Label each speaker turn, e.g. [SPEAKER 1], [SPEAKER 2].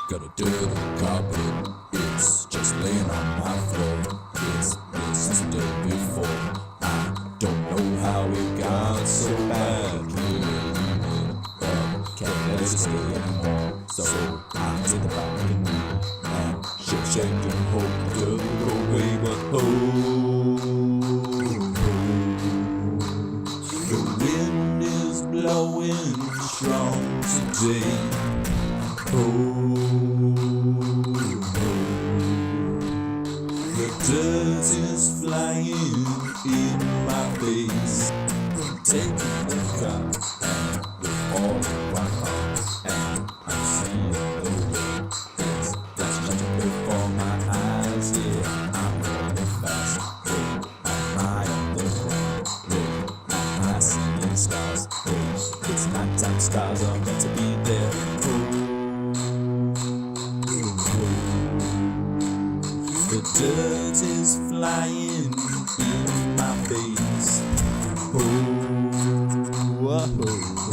[SPEAKER 1] Got a dirty carpet, it's just laying on my floor. It's been since the day before. I don't know how it got so bad. Can't let it stay anymore. So I take the balcony and shake and hope to go away. But the wind is blowing strong today. The dirt is flying in my face, taking the car and with all of my heart, and I'm seeing the way. It's flashing before my eyes, yeah, I'm running fast. I'm high on the ground, I'm high seeing stars. It's nighttime, stars are meant to be there. The dirt is flying in my face. Oh, whoa.